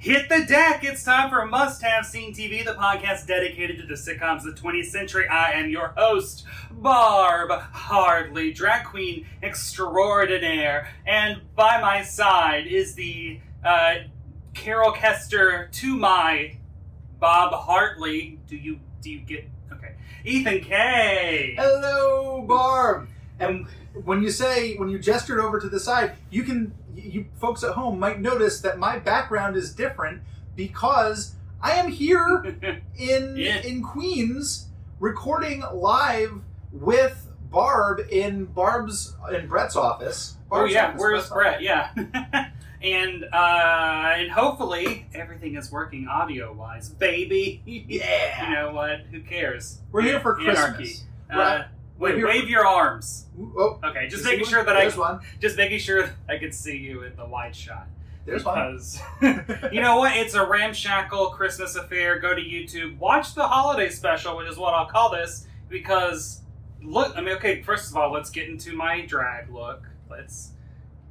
Hit the deck! It's time for Must Have Seen TV, the podcast dedicated to the sitcoms of the 20th century. I am your host, Barb Hardley, drag queen extraordinaire. And by my side is the Carol Kester to my Bob Hartley. Do you get... Okay. Ethan K. Hello, Barb! And when you gestured over to the side, you folks at home might notice that my background is different because I am here in Queens recording live with Barb in Brett's office. Barb's office, where's Brett? Yeah. And hopefully everything is working audio-wise, baby. Yeah. You know what? Who cares? We're here for Christmas. Wave your arms. Oh, okay, just making sure that I could see you in the wide shot. There's because, you know what? It's a ramshackle Christmas affair. Go to YouTube, watch the holiday special, which is what I'll call this. Because look, first of all, let's get into my drag look.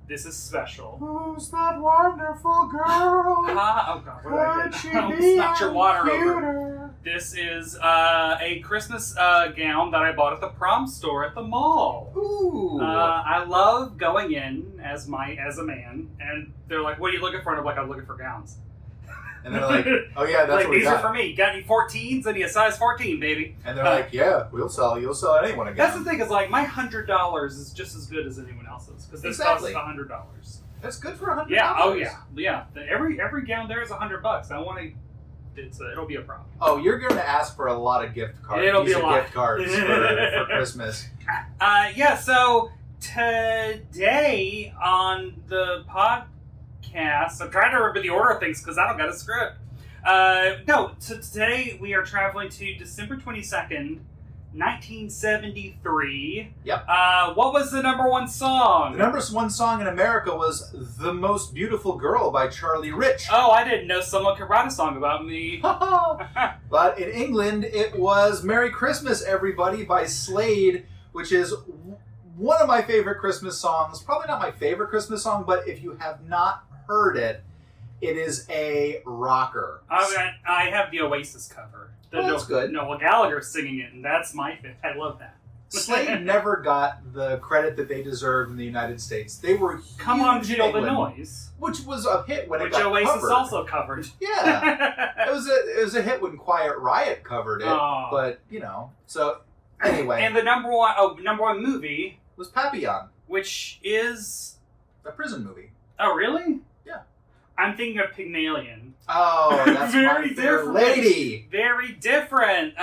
This is special. Who's that wonderful girl? Oh God, what did I do? Almost knocked your water over. This is a Christmas gown that I bought at the prom store at the mall. Ooh. I love going in as a man, and they're like, "What are you looking for?" And I'm like, "I'm looking for gowns." And they're like, "Oh yeah, that's what we got. These are for me. Got any 14s? I need a size 14, baby." And they're like, "Yeah, you'll sell anyone a gown." That's the thing. Is like my $100 is just as good as anyone else's because this costs $100. That's good for $100. Yeah. Oh yeah. Every gown there is $100. I want to. It'll be a problem. Oh, you're going to ask for a lot of gift cards. It'll be a lot. Gift cards for Christmas. So today on the podcast, I'm trying to remember the order of things because I don't got a script. So today we are traveling to December 22nd, 1973. Yep. What was the number one song? The number one song in America was "The Most Beautiful Girl" by Charlie Rich. Oh, I didn't know someone could write a song about me. But in England, it was "Merry Christmas, Everybody" by Slade, which is one of my favorite Christmas songs. Probably not my favorite Christmas song, but if you have not heard it, it is a rocker. I have the Oasis cover. That's good. Noel Gallagher singing it, and that's my favorite. I love that. Slade never got the credit that they deserved in the United States. They were Come On Feel the Noise, which was a hit when it got Oasis covered. also covered. Yeah, it was a hit when Quiet Riot covered it. Oh. But so anyway. And the number one movie was Papillon, which is a prison movie. Oh, really? Yeah. I'm thinking of Pygmalion. Oh, that's very my fair different lady. Very different.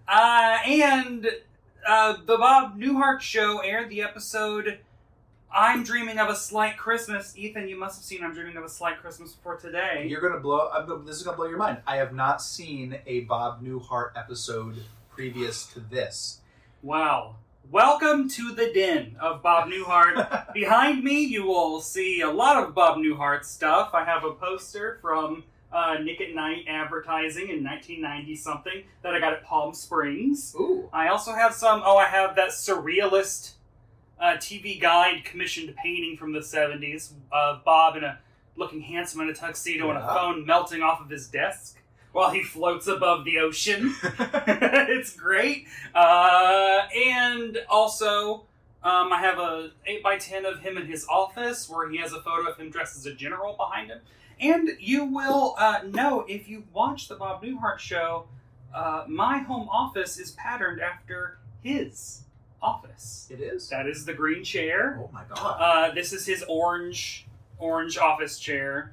And the Bob Newhart Show aired the episode "I'm Dreaming of a Slight Christmas." Ethan, you must have seen "I'm Dreaming of a Slight Christmas" before today. This is gonna blow your mind. I have not seen a Bob Newhart episode previous to this. Wow. Welcome to the den of Bob Newhart. Behind me, you will see a lot of Bob Newhart stuff. I have a poster from Nick at Night advertising in 1990-something that I got at Palm Springs. Ooh. I also have I have that surrealist TV Guide commissioned painting from the 70s of Bob looking handsome in a tuxedo and a phone melting off of his desk while he floats above the ocean. It's great. And also, I have a 8x10 of him in his office where he has a photo of him dressed as a general behind him. And you will know, if you watch the Bob Newhart Show, my home office is patterned after his office. It is? That is the green chair. Oh my God. This is his orange office chair.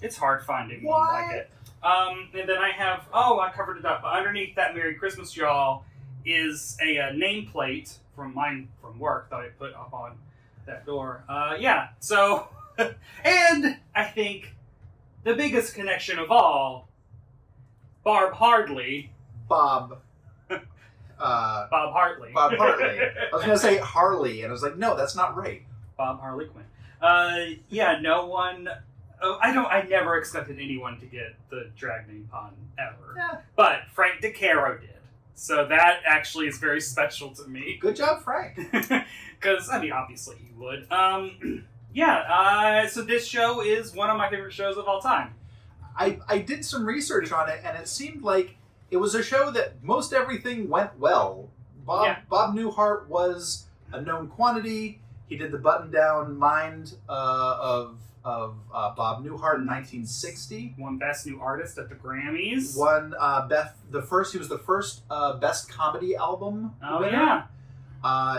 It's hard finding one like it. And then I have, I covered it up. Underneath that "Merry Christmas, Y'all" is a nameplate from work that I put up on that door. So, and I think the biggest connection of all, Barb Hardley. Bob Hartley. Bob Hartley. I was going to say Harley, and I was like, no, that's not right. Bob Harley Quinn. No one... I never expected anyone to get the drag name pun ever. Yeah. But Frank DeCaro did. So that actually is very special to me. Good job, Frank. Because, obviously he would. So this show is one of my favorite shows of all time. I did some research on it, and it seemed like it was a show that most everything went well. Bob Newhart was a known quantity. He did the button-down mind of Bob Newhart in 1960. Won Best New Artist at the Grammys. Won he was the first Best Comedy Album winner.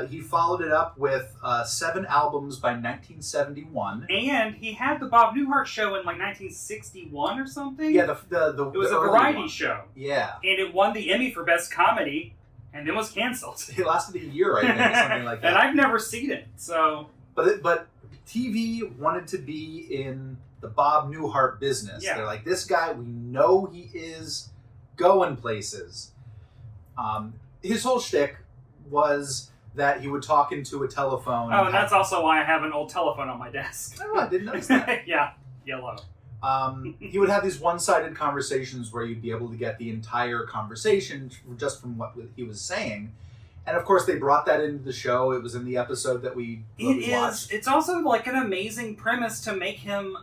He followed it up with 7 albums by 1971. And he had the Bob Newhart Show in like 1961 or something. Yeah, it was a variety show. Yeah. And it won the Emmy for Best Comedy, and then was canceled. It lasted a year, I think, or something like that. And I've never seen it, so... But TV wanted to be in the Bob Newhart business. Yeah. They're like, this guy, we know he is going places. His whole shtick was that he would talk into a telephone. Oh, and that's also why I have an old telephone on my desk. Oh, I didn't notice that. Yeah, yellow. He would have these one-sided conversations where you'd be able to get the entire conversation just from what he was saying. And of course, they brought that into the show. It was in the episode that we watched. It's also like an amazing premise to make him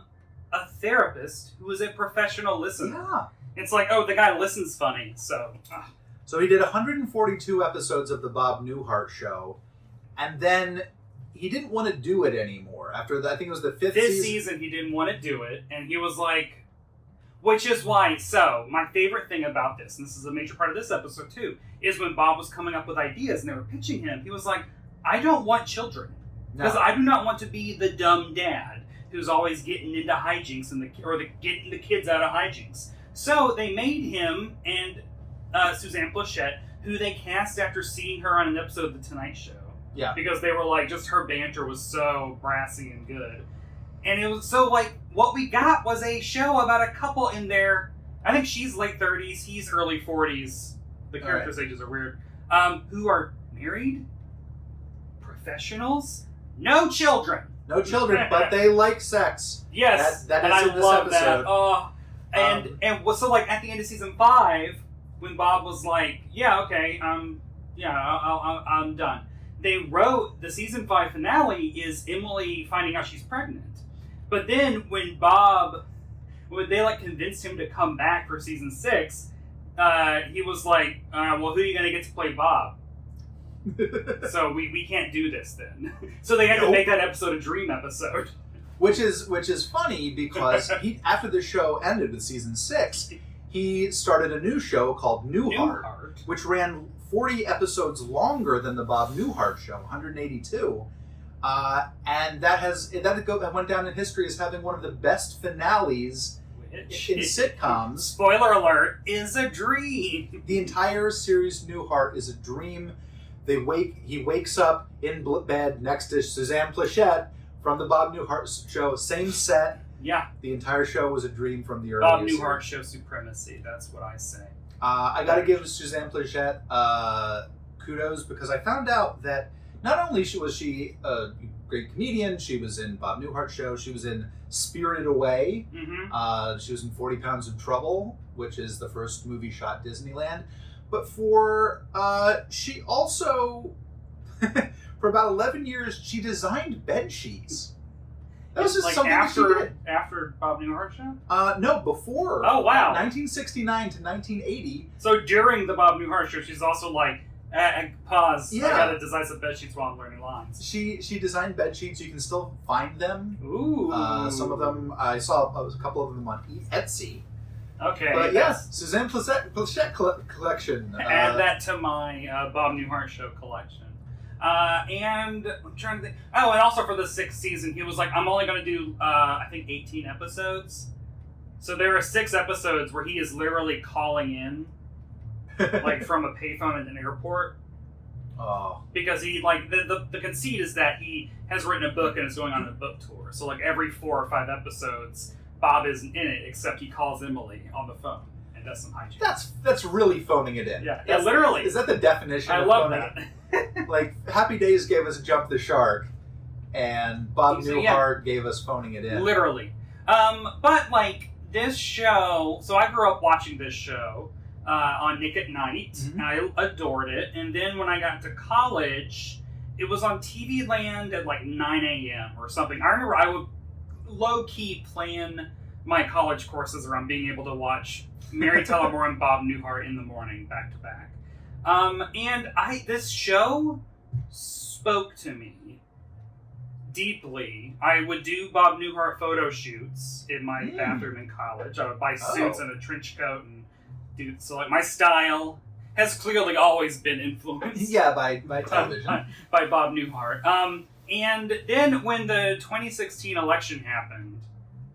a therapist who is a professional listener. Yeah. It's like, oh, the guy listens funny, so... So he did 142 episodes of the Bob Newhart Show, and then he didn't want to do it anymore. After I think it was the fifth season, he didn't want to do it, and he was like, which is why. So my favorite thing about this, and this is a major part of this episode too, is when Bob was coming up with ideas and they were pitching him. He was like, I don't want children because I do not want to be the dumb dad who's always getting into hijinks getting the kids out of hijinks. So they made him and Suzanne Pleshette, who they cast after seeing her on an episode of The Tonight Show. Yeah. Because they were like, just her banter was so brassy and good. And it was so like, what we got was a show about a couple in their, I think she's late 30s, he's early 40s. The characters' ages are weird. Who are married, professionals, no children. No children, but they like sex. Yes. That and is I in this love episode. that. And so like at the end of season 5, when Bob was like, yeah, okay, I'm done. They wrote the season 5 finale is Emily finding out she's pregnant. But then when they like convinced him to come back for season 6, he was like, well, who are you going to get to play Bob? So we can't do this then. So they had to make that episode a dream episode. Which is funny because after the show ended with season 6, he started a new show called Newhart, which ran 40 episodes longer than the Bob Newhart Show, 182. And that went down in history as having one of the best finales in sitcoms. Spoiler alert, is a dream. The entire series Newhart is a dream. He wakes up in bed next to Suzanne Pleshette from the Bob Newhart Show, same set. Yeah. The entire show was a dream from the Bob earliest Newhart Show supremacy, that's what I say. I gotta give Suzanne Pleshette kudos because I found out that not only was she a great comedian, she was in Bob Newhart Show, she was in Spirited Away, she was in 40 Pounds of Trouble, which is the first movie shot at Disneyland, but she also, for about 11 years, she designed bed sheets. That was just like something after Bob Newhart Show? No, before. Oh, wow. 1969 to 1980. So during the Bob Newhart Show, she's also like, pause, yeah. I gotta design some bed sheets while I'm learning lines. She designed bed sheets. You can still find them. Ooh. Some of them, I saw a couple of them on Etsy. Okay. But yes, Suzanne Pleshette collection. Add that to my Bob Newhart Show collection. And I'm trying to think. Oh, and also for the 6th season, he was like, I'm only going to do, I think, 18 episodes. So there are 6 episodes where he is literally calling in, like from a payphone at an airport. Oh. Because he, like, the conceit is that he has written a book and is going on a book tour. So, like, every 4 or 5 episodes, Bob isn't in it, except he calls Emily on the phone and does some hijinks. That's really phoning it in. Yeah, literally. Is that the definition I of love phoning that. Like, Happy Days gave us Jump the Shark, and Bob Newhart gave us Phoning It In. Literally. But, like, this show, so I grew up watching this show on Nick at Night. Mm-hmm. I adored it. And then when I got to college, it was on TV Land at like 9 a.m. or something. I remember I would low-key plan my college courses around being able to watch Mary Tyler Moore and Bob Newhart in the morning, back to back. And this show spoke to me deeply. I would do Bob Newhart photo shoots in my bathroom in college. I would buy suits and a trench coat and so like my style has clearly always been influenced. Yeah, by television. By Bob Newhart. And then when the 2016 election happened,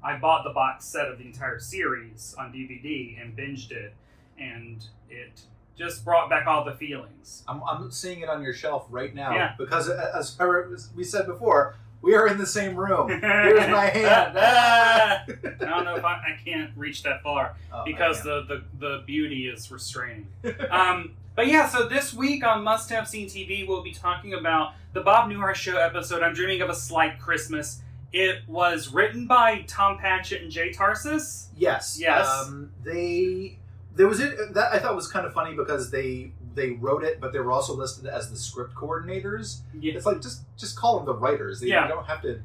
I bought the box set of the entire series on DVD and binged it, and it just brought back all the feelings. I'm seeing it on your shelf right now, Yeah. because as we said before, we are in the same room. Here's my hand. I don't know if I can't reach that far because I the beauty is restraining. But yeah, so this week on Must Have Seen TV, we'll be talking about the Bob Newhart Show episode, I'm Dreaming of a Slight Christmas. It was written by Tom Patchett and Jay Tarsis. Yes. Yes. That I thought was kind of funny because they wrote it, but they were also listed as the script coordinators. Yeah. It's like just call them the writers. You don't have to.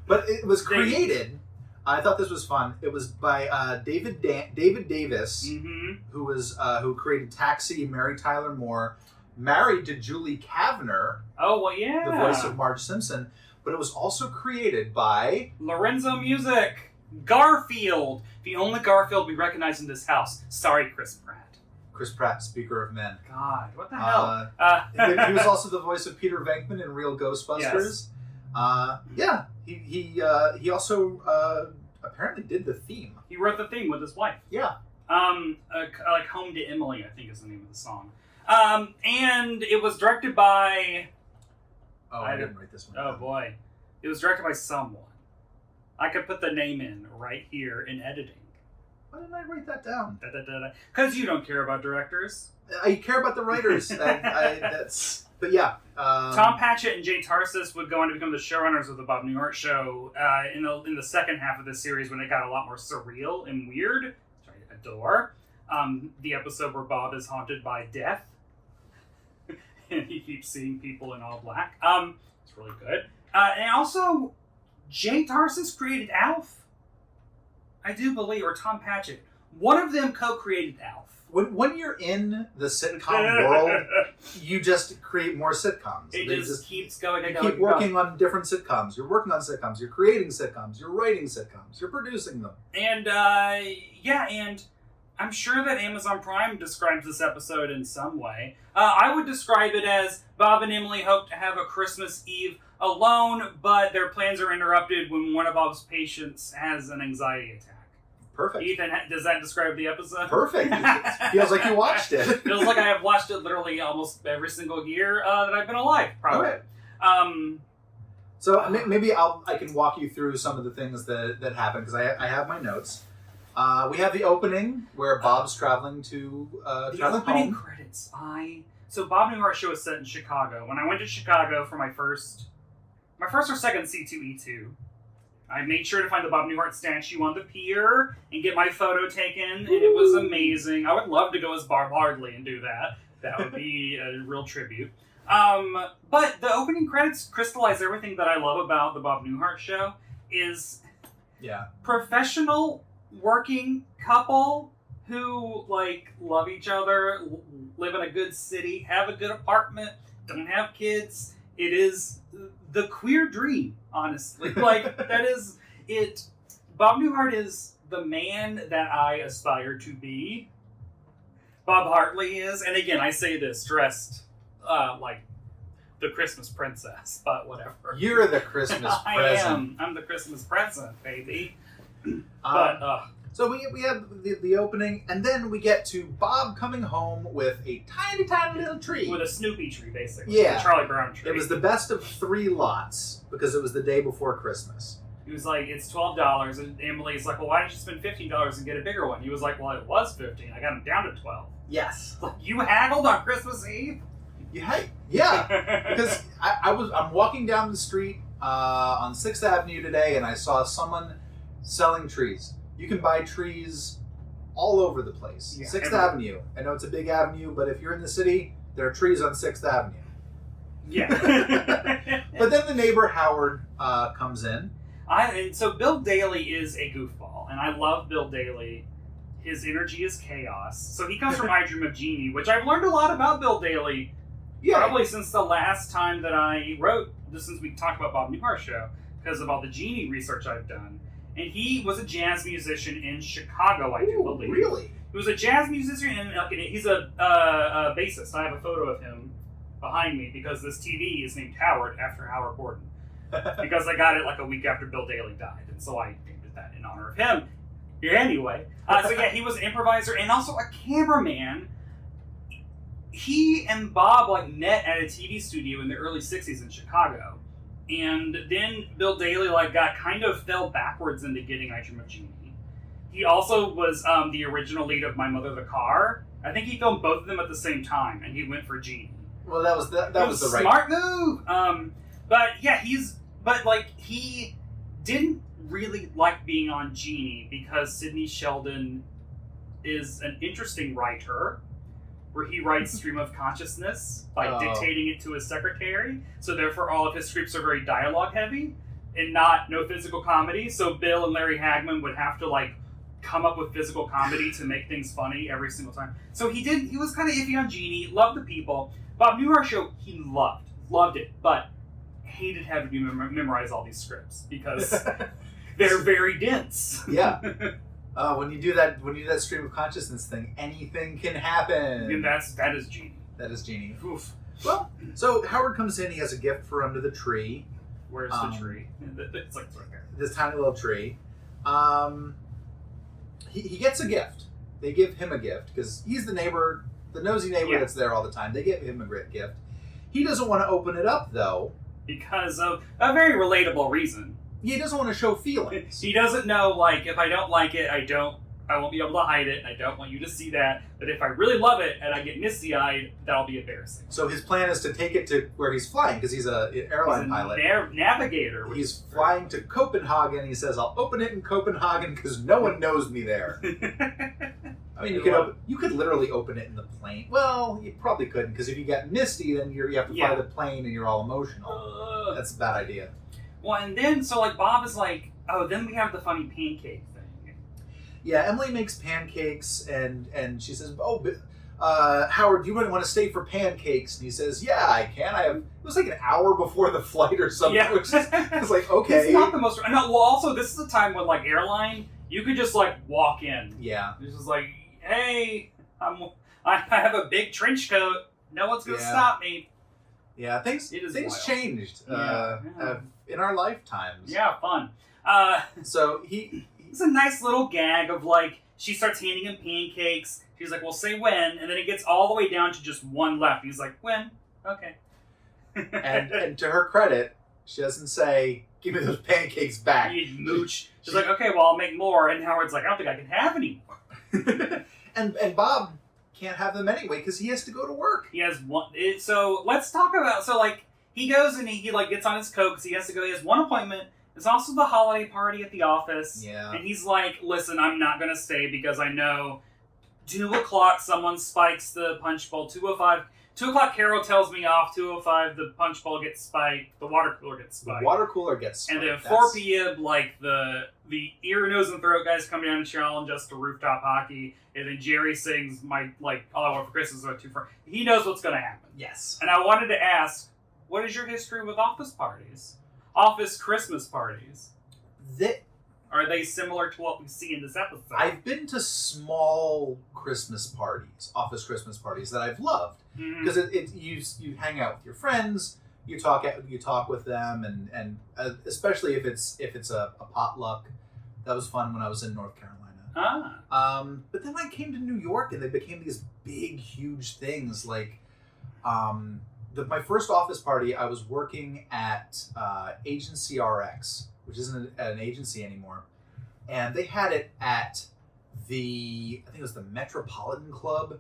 But it was created. I thought this was fun. It was by David Davis, who created Taxi, Mary Tyler Moore, married to Julie Kavner. Oh well, yeah, the voice of Marge Simpson. But it was also created by Lorenzo Music, Garfield, the only Garfield we recognize in this house. Sorry, Chris Pratt. Chris Pratt, Speaker of Men. God, what the hell? He was also the voice of Peter Venkman in Real Ghostbusters. Yes. He also apparently did the theme. He wrote the theme with his wife. Yeah. Like Home to Emily, I think is the name of the song. And it was directed by... Oh, I didn't write this one down. Oh, boy. It was directed by someone. I could put the name in right here in editing. Why didn't I write that down? Because you don't care about directors. I care about the writers. But yeah. Tom Patchett and Jay Tarsis would go on to become the showrunners of the Bob Newhart Show in the second half of the series when it got a lot more surreal and weird, which I adore. The episode where Bob is haunted by death. And he keeps seeing people in all black. It's really good. And also, Jay Tarsis created Alf. I do believe, or Tom Patchett. One of them co-created Alf. When you're in the sitcom world, you just create more sitcoms. It just keeps going. You keep working on different sitcoms. You're working on sitcoms. You're creating sitcoms. You're writing sitcoms. You're producing them. And, and I'm sure that Amazon Prime describes this episode in some way. I would describe it as Bob and Emily hope to have a Christmas Eve alone, but their plans are interrupted when one of Bob's patients has an anxiety attack. Perfect. Ethan, does that describe the episode? Perfect. It feels like you watched it. Feels like I have watched it literally almost every single year that I've been alive, probably. Okay. So maybe I can walk you through some of the things that happen, because I have my notes. We have the opening where Bob's traveling to the traveling opening home. credits. So Bob Newhart Show is set in Chicago. When I went to Chicago for my first or second C2E2, I made sure to find the Bob Newhart statue on the pier and get my photo taken, and it was amazing. I would love to go as Barb Hardley and do that. That would be a real tribute. But the opening credits crystallize everything that I love about the Bob Newhart Show is professional working couple who love each other, live in a good city, have a good apartment, don't have kids. It is the queer dream, honestly. That is it. Bob Newhart is the man that I aspire to be. Bob Hartley is, and again, I say this dressed like the Christmas princess, but whatever. You're the Christmas present. I am. I'm the Christmas present, baby. So we have the opening, and then we get to Bob coming home with a tiny, tiny little tree. With a Snoopy tree, basically. Yeah. A Charlie Brown tree. It was the best of 3 lots, because it was the day before Christmas. He was like, it's $12, and Emily's like, well, why don't you spend $15 and get a bigger one? He was like, well, it was $15. I got him down to $12. Yes. Like, you haggled on Christmas Eve? Yeah. Because I'm walking down the street on 6th Avenue today, and I saw someone selling trees. You can buy trees all over the place. Yeah, 6th Avenue. I know it's a big avenue, but if you're in the city, there are trees on 6th Avenue. Yeah. But then the neighbor Howard comes in. And so Bill Daly is a goofball, and I love Bill Daly. His energy is chaos. So he comes from I Dream of Jeannie, which I've learned a lot about Bill Daly. Yeah. Probably since the last time that I wrote, just since we talked about Bob Newhart Show, because of all the Jeannie research I've done. And he was a jazz musician in Chicago, I do believe. Really? He was a jazz musician, and he's a bassist. I have a photo of him behind me because this TV is named Howard after Howard Gordon. Because I got it like a week after Bill Daly died, and so I named it that in honor of him. Anyway, so yeah, he was an improviser and also a cameraman. He and Bob like met at a TV studio in the early 60s in Chicago. And then Bill Daly like fell backwards into getting I Dream of Jeannie. He also was the original lead of My Mother the Car. I think he filmed both of them at the same time, and he went for Jeannie. Well, that was the right smart move. But yeah, he didn't really like being on Jeannie because Sidney Sheldon is an interesting writer, where he writes stream of consciousness by dictating it to his secretary. So therefore, all of his scripts are very dialogue heavy and no physical comedy. So Bill and Larry Hagman would have to like come up with physical comedy to make things funny every single time. So he was kind of iffy on Jeannie, loved the people. Bob Newhart Show, he loved it, but hated having to memorize all these scripts because they're very dense. Yeah. When you do that stream of consciousness thing, anything can happen. And that is Jeannie. That is Jeannie. Oof. Well, so Howard comes in. He has a gift for under the tree. Where's the tree? It's like right there. This tiny little tree. He gets a gift. They give him a gift because he's the neighbor, the nosy neighbor that's there all the time. They give him a great gift. He doesn't want to open it up though, because of a very relatable reason. He doesn't want to show feelings. He doesn't know, like, if I don't like it, I won't be able to hide it. I don't want you to see that. But if I really love it and I get misty-eyed, that'll be embarrassing. So his plan is to take it to where he's flying, because he's an airline pilot. Navigator. He's flying to Copenhagen. He says, I'll open it in Copenhagen because no one knows me there. I mean, you could literally open it in the plane. Well, you probably couldn't, because if you get misty, then you have to fly the plane and you're all emotional. That's a bad idea. Well, and then, so, like, Bob is like, oh, then we have the funny pancake thing. Yeah, Emily makes pancakes, and she says, Howard, do you want to stay for pancakes? And he says, yeah, I can. It was like an hour before the flight or something. Yeah. Which is like, okay. It's not the most... No, well, also, this is the time when, like, airline, you could just, like, walk in. Yeah. It's just like, hey, I have a big trench coat. No one's going to stop me. Yeah, things changed in our lifetimes. Yeah, fun. So it's a nice little gag of like, she starts handing him pancakes. She's like, well, say when. And then it gets all the way down to just one left. He's like, when? Okay. and to her credit, she doesn't say, give me those pancakes back. You mooch. She's like, okay, well, I'll make more. And Howard's like, I don't think I can have any more. and Bob can't have them anyway because he has to go to work. He has one. So let's talk about. So like he goes and he like gets on his coat because he has to go. He has one appointment. There's also the holiday party at the office. Yeah. And he's like, listen, I'm not gonna stay because I know 2:00 someone spikes the punch bowl. 2:05. 2:00 Carol tells me off. 2:05 the punch bowl gets spiked. The water cooler gets spiked. The water cooler gets spiked. And then 4 p.m. like the ear, nose, and throat guys come down and challenge us to rooftop hockey. And then Jerry sings All I Want for Christmas is Too Far. He knows what's going to happen. Yes. And I wanted to ask, what is your history with office parties? Office Christmas parties? Are they similar to what we see in this episode? I've been to small Christmas parties, office Christmas parties that I've loved. Because you hang out with your friends, you talk with them, and especially if it's a potluck. That was fun when I was in North Carolina. But then I came to New York, and they became these big, huge things. Like, my first office party, I was working at Agency RX, which isn't an agency anymore, and they had it at I think it was the Metropolitan Club.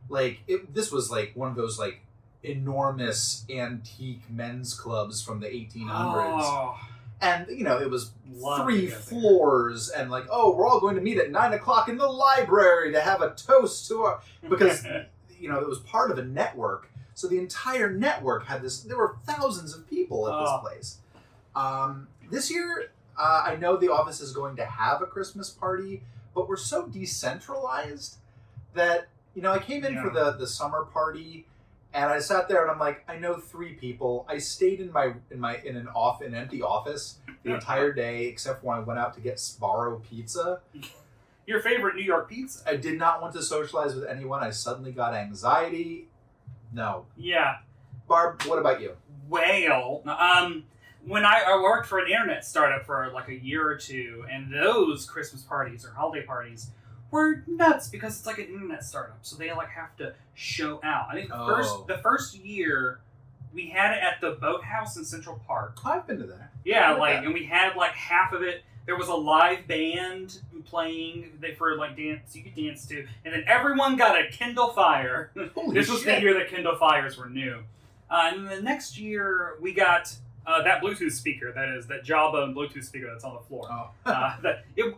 Like, this was like one of those like enormous antique men's clubs from the 1800s. Oh. And, it was 3 floors and like, we're all going to meet at 9:00 in the library to have a toast to our... Because, it was part of a network. So the entire network had this... There were thousands of people at this place. This year, I know the office is going to have a Christmas party, but we're so decentralized that, I came in for the summer party, and I sat there and I'm like, I know 3 people. I stayed in an empty office the entire day, except when I went out to get Sbarro pizza. Your favorite New York pizza. I did not want to socialize with anyone. I suddenly got anxiety. No. Yeah. Barb, what about you? Well, when I worked for an internet startup for like a year or two, and those Christmas parties or holiday parties were nuts because it's like an internet startup, so they like have to show out. I think the first year we had it at the Boathouse in Central Park. I've been to that. Yeah, and we had like half of it. There was a live band playing for like dance you could dance to, and then everyone got a Kindle Fire. This was the year that Kindle Fires were new. And the next year we got that Bluetooth speaker, that Jawbone Bluetooth speaker that's on the floor. Oh.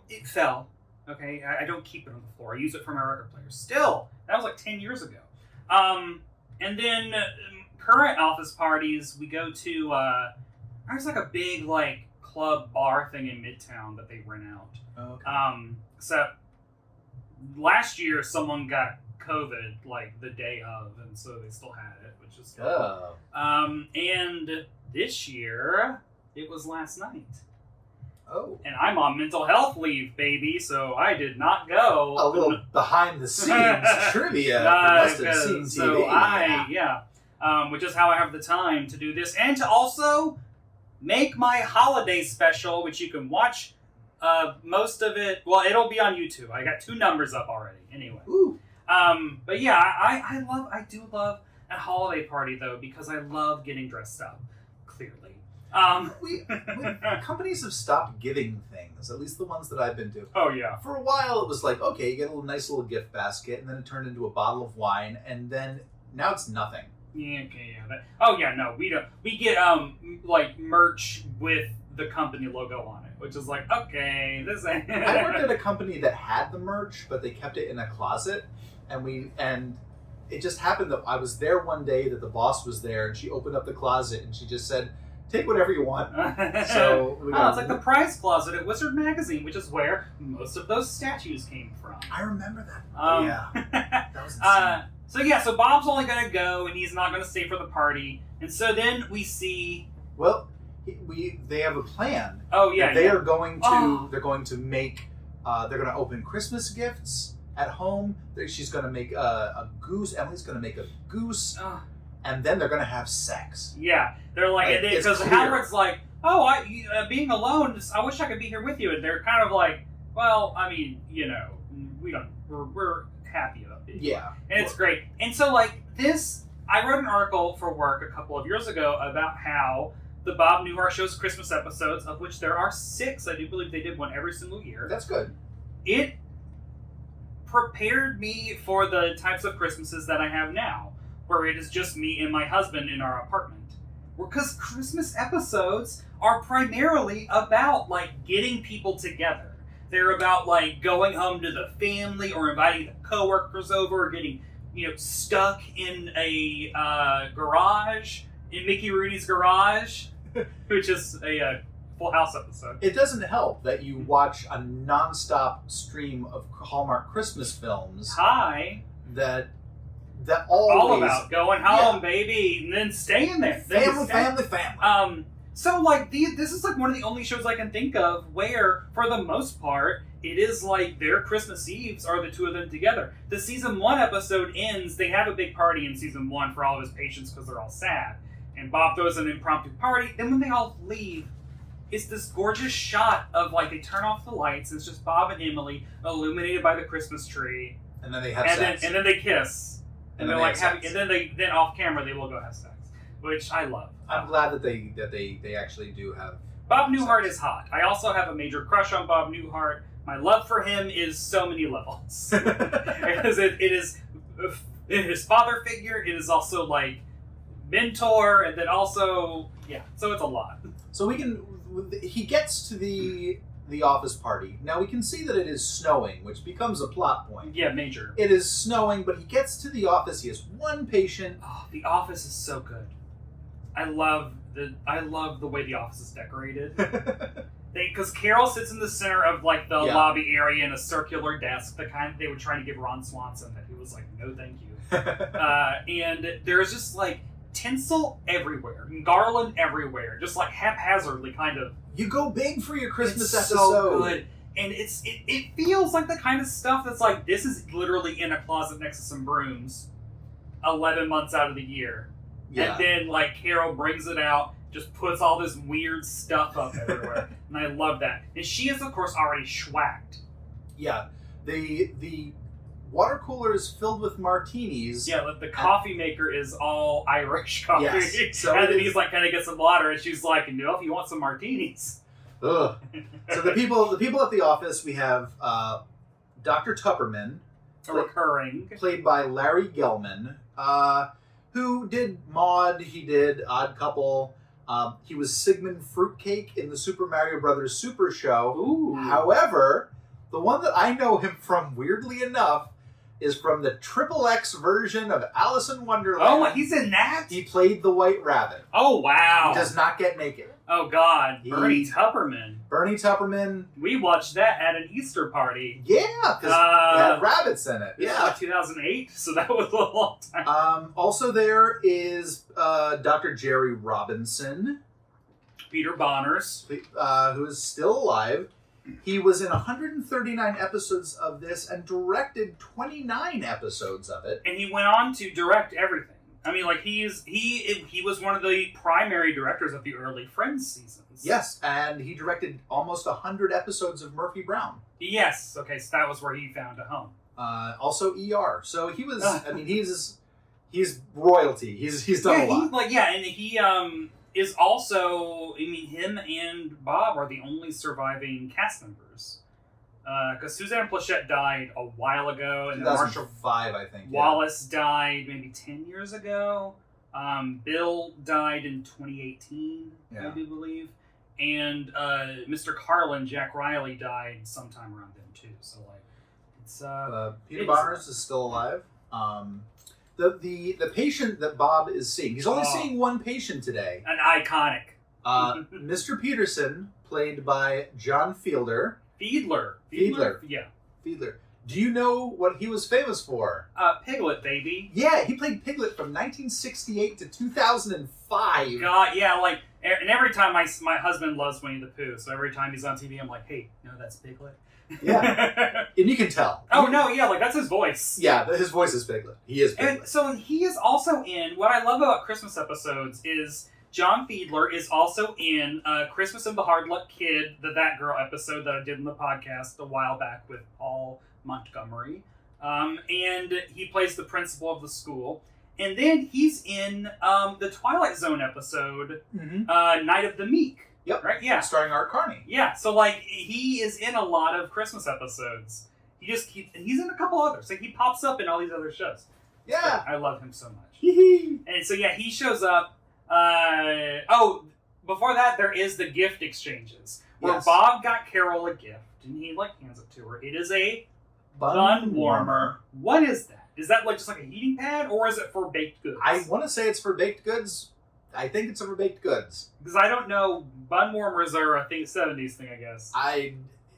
It fell. Okay, I don't keep it on the floor. I use it for my record player. Still, that was like 10 years ago. And then current office parties, we go to. There's like a big like club bar thing in Midtown that they rent out. Okay. So last year someone got COVID like the day of, and so they still had it, which is cool. And this year it was last night. Oh. And I'm on mental health leave, baby, so I did not go. A little behind the scenes trivia for Must Have Seen TV. So which is how I have the time to do this, and to also make my holiday special, which you can watch most of it. Well, it'll be on YouTube. I got 2 numbers up already. Anyway. Ooh. But yeah, I do love a holiday party though, because I love getting dressed up. Clearly. Companies have stopped giving things, at least the ones that I've been to. Oh, yeah. For a while, it was like, okay, you get a nice little gift basket, and then it turned into a bottle of wine, and then now it's nothing. Yeah, okay, yeah. No, we don't. We get, like, merch with the company logo on it, which is like, okay, this ain't... I worked at a company that had the merch, but they kept it in a closet, and it just happened that I was there one day that the boss was there, and she opened up the closet, and she just said, take whatever you want. So it's like the prize closet at Wizard Magazine, which is where most of those statues came from. I remember that. That was insane. So Bob's only going to go, and he's not going to stay for the party. And so then we see... Well, they have a plan. Oh, yeah. They're going to make... they're going to open Christmas gifts at home. She's going to make a goose. Emily's going to make a goose. And then they're going to have sex. Yeah. They're like... Because Howard's like, being alone, I wish I could be here with you. And they're kind of like, well, I mean, we're happy about being here. And it's great. And so, like, this... I wrote an article for work a couple of years ago about how the Bob Newhart Show's Christmas episodes, of which there are 6, I do believe they did one every single year. That's good. It prepared me for the types of Christmases that I have now, where it is just me and my husband in our apartment. Because Christmas episodes are primarily about, like, getting people together. They're about, like, going home to the family or inviting the coworkers over or getting, stuck in a garage, in Mickey Rooney's garage, which is a Full House episode. It doesn't help that you watch a nonstop stream of Hallmark Christmas films. Hi. That always... All about going home, baby, and then staying there. Family. So, like, this is, like, one of the only shows I can think of where, for the most part, it is, like, their Christmas Eves are the 2 of them together. The season 1 episode ends, they have a big party in season 1 for all of his patients because they're all sad. And Bob throws an impromptu party. Then when they all leave, it's this gorgeous shot of, like, they turn off the lights, and it's just Bob and Emily illuminated by the Christmas tree. And then they have sex. And then they kiss. And they're like having, and then off camera they will go have sex, which I love. I'm glad that they actually do have. Bob Newhart is hot. I also have a major crush on Bob Newhart. My love for him is so many levels because it is his father figure. It is also like mentor, and then also So it's a lot. So he gets to the office party. Now we can see that it is snowing, which becomes a plot point. Yeah, major. It is snowing, but he gets to the office. He has one patient. Oh, the office is so good. I love the way the office is decorated. Because Carol sits in the center of like the Yeah. lobby area in a circular desk, the kind they were trying to give Ron Swanson, that he was like, no, thank you. And there's just like tinsel everywhere, and garland everywhere, just like haphazardly, kind of. You go big for your Christmas It's episode. so good. And it feels like the kind of stuff that's like, this is literally in a closet next to some brooms 11 months out of the year. Yeah. And then like Carol brings it out, just puts all this weird stuff up everywhere. And I love that. And she is, of course, already schwacked. Yeah. The water cooler is filled with martinis. Yeah, the coffee maker is all Irish coffee. Yes. So and then he's like, can I get some water? And she's like, no, if you want some martinis. Ugh. So the people at the office, we have Dr. Tupperman, Recurring. played by Larry Gelman, who did Maude, he did Odd Couple. He was Sigmund Fruitcake in the Super Mario Brothers Super Show. Ooh. However, the one that I know him from, weirdly enough, is from the XXX version of Alice in Wonderland. Oh, he's in that? He played the White Rabbit. Oh, wow. He does not get naked. Oh, God. He- Bernie Tupperman. Bernie Tupperman. We watched that at an Easter party. Yeah, because it had rabbits in it. This was Yeah. like 2008, so that was a long time. Also there is Dr. Jerry Robinson, Peter Bonners. who is still alive. He was in 139 episodes of this and directed 29 episodes of it. And he went on to direct everything. I mean, like, he was one of the primary directors of the early Friends seasons. Yes, and he directed almost 100 episodes of Murphy Brown. Yes. Okay, so that was where he found a home. Also ER. So he was, I mean, he's royalty. He's done a lot. And he is also, I mean, him and Bob are the only surviving cast members. Because Suzanne Plachette died a while ago, and then Marshall 2005, I think. Wallace died maybe 10 years ago. Bill died in 2018, I do believe. And Mr. Carlin, Jack Riley, died sometime around then, too. So, like, it's... Peter Bonners is still alive. The patient that Bob is seeing, he's only seeing one patient today. An iconic. Mr. Peterson, played by John Fiedler. Fiedler. Yeah. Fiedler. Do you know what he was famous for? Piglet, baby. Yeah, he played Piglet from 1968 to 2005. God, yeah, like, and every time my husband loves Winnie the Pooh, so every time he's on TV, I'm like, hey, no, that's Piglet. Yeah, and you can tell. Oh, no, yeah, like, that's his voice. Yeah, his voice is Piglet. He is Piglet. And so he is also in, what I love about Christmas episodes is John Fiedler is also in Christmas and the Hard Luck Kid, That Girl episode that I did in the podcast a while back with Paul Montgomery. And he plays the principal of the school. And then he's in the Twilight Zone episode, Night of the Meek. Yep. Right? Yeah. Starring Art Carney. Yeah. So, like, he is in a lot of Christmas episodes. He's in a couple others. Like, he pops up in all these other shows. Yeah. I love him so much. Hee-hee. And so, yeah, he shows up. Before that, there is the gift exchanges. Where Yes. Bob got Carol a gift, and he, like, hands it to her. It is a bun warmer. What is that? Is that, like, just like a heating pad, or is it for baked goods? I want to say it's for baked goods. I think it's for baked goods. Because I don't know. Bun warmers are a 70s thing, I guess.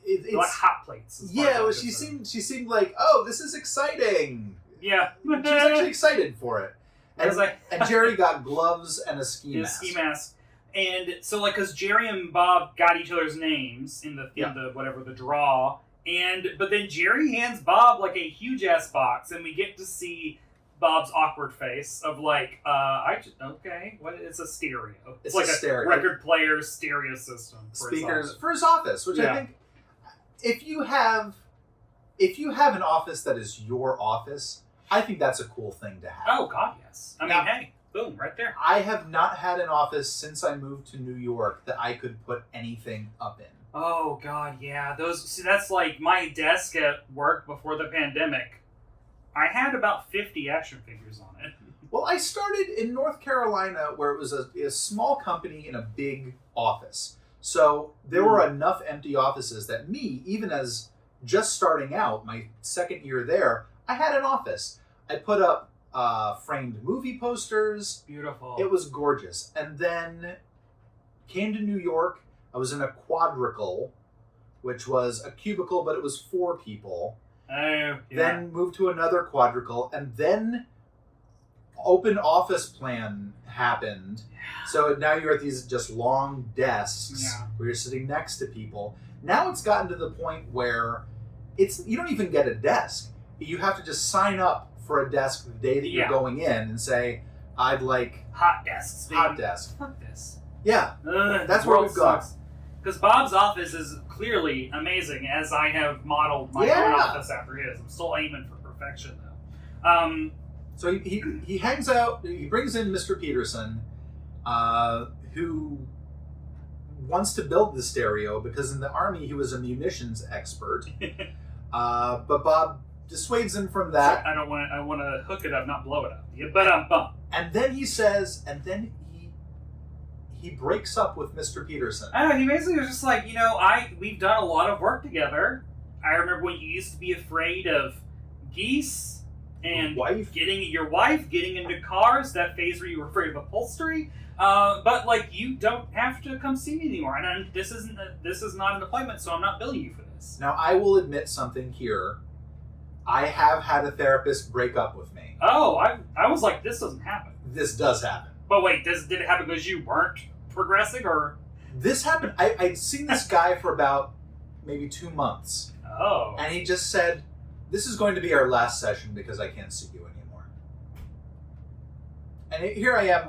It's They're like hot plates. Yeah, well, she seemed like, oh, this is exciting. Yeah. She was actually excited for it. I was like, And Jerry got gloves and a ski mask. ski mask. And so, like, because Jerry and Bob got each other's names in the whatever, the draw. But then Jerry hands Bob, like, a huge-ass box, and we get to see Bob's awkward face of, like, okay, what? It's a stereo. It's like a stereo. record player stereo system. Speakers for his office, which I think, if you have an office that is your office, I think that's a cool thing to have. Oh, God, yes. I mean, hey, boom, right there. I have not had an office since I moved to New York that I could put anything up in. Oh, God, yeah. That's like my desk at work before the pandemic. I had about 50 action figures on it. Well, I started in North Carolina where it was a small company in a big office. So there were enough empty offices that me, even as just starting out, my second year there, I had an office. I put up framed movie posters. Beautiful. It was gorgeous. And then came to New York, I was in a quadricle, which was a cubicle, but it was 4 people. Oh, yeah. Then moved to another quadricle, and then open office plan happened. So now you're at these just long desks where you're sitting next to people. Now it's gotten to the point where you don't even get a desk. You have to just sign up for a desk the day that you're going in and say, I'd like hot desks. Hot desk. Fuck this. Yeah. That's where we've got. Because Bob's office is clearly amazing, as I have modeled my own office after his. I'm still aiming for perfection, though. So he hangs out, he brings in Mr. Peterson, who wants to build the stereo because in the Army he was a munitions expert. But Bob dissuades him from that. So I want to hook it up, not blow it up. But And then he says, he breaks up with Mr. Peterson. I know, he basically was just like, we've done a lot of work together. I remember when you used to be afraid of geese and your wife getting into cars, that phase where you were afraid of upholstery. But you don't have to come see me anymore. And this is not an appointment, so I'm not billing you for this. Now I will admit something here. I have had a therapist break up with me. Oh, I was like, this doesn't happen. This does happen. But wait, did it happen because you weren't progressing, or? This happened. I'd seen this guy for about maybe 2 months. Oh. And he just said, this is going to be our last session because I can't see you anymore. And here I am,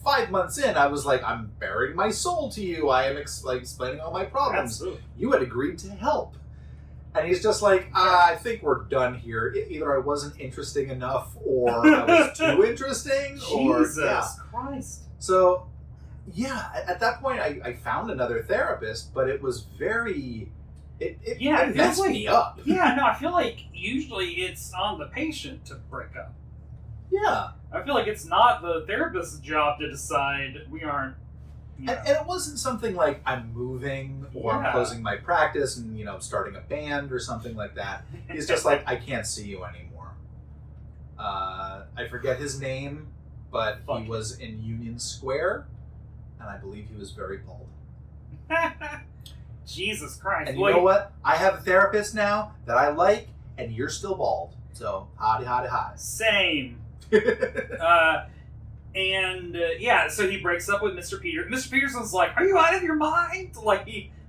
5 months in, I was like, I'm bearing my soul to you. I am explaining all my problems. Absolutely. You had agreed to help. And he's just like, I think we're done here. Either I wasn't interesting enough, or I was too interesting, Jesus Christ. So, yeah, at that point, I found another therapist, but it was very... It messed me up. Yeah, no, I feel like usually it's on the patient to break up. Yeah. I feel like it's not the therapist's job to decide we aren't... And it wasn't something like I'm moving or I'm closing my practice and, starting a band or something like that. He's just like, I can't see you anymore. I forget his name, but he was in Union Square, and I believe he was very bald. Jesus Christ. And you know what? I have a therapist now that I like, and you're still bald. So, hotty, hotty, hotty. Same. So he breaks up with Mr. Peter. Mr. Peterson's like, are you out of your mind?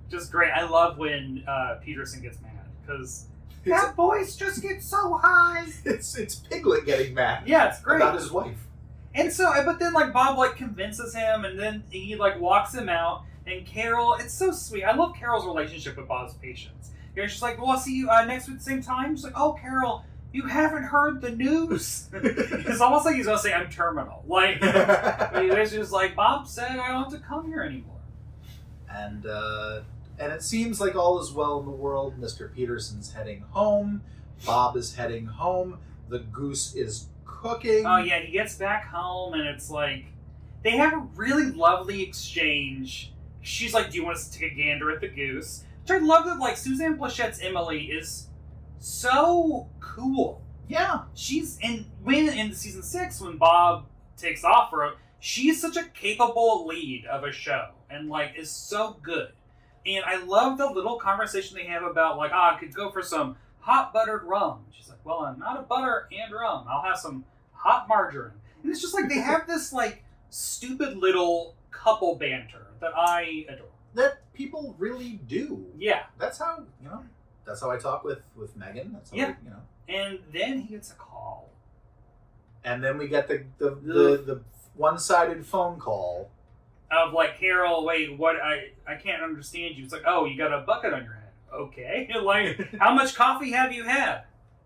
Just great. I love when Peterson gets mad, because that voice just gets so high. It's Piglet getting mad. Yeah, it's great. About his wife. And so, but then Bob convinces him, and then he walks him out. And Carol, it's so sweet. I love Carol's relationship with Bob's patients. She's like, well, I'll see you next week at the same time. She's like, oh, Carol, you haven't heard the news. It's almost like he's going to say, I'm terminal. He's just like, Bob said I don't have to come here anymore. And it seems like all is well in the world. Mr. Peterson's heading home. Bob is heading home. The goose is cooking. Oh, yeah, he gets back home, and it's like, they have a really lovely exchange. She's like, do you want us to take a gander at the goose? Which I love that, Suzanne Blechette's Emily is so cool. Yeah. She's in season 6, when Bob takes off for it, she's such a capable lead of a show, and, is so good. And I love the little conversation they have about, I could go for some hot buttered rum. She's like, well, I'm not a butter and rum. I'll have some hot margarine. And it's just they have this, stupid little couple banter that I adore. That people really do. Yeah. That's how, that's how I talk with Megan. That's how And then he gets a call. And then we get the one-sided phone call. Of Carol, wait, what, I can't understand you. It's like, oh, you got a bucket on your head. Okay. How much coffee have you had?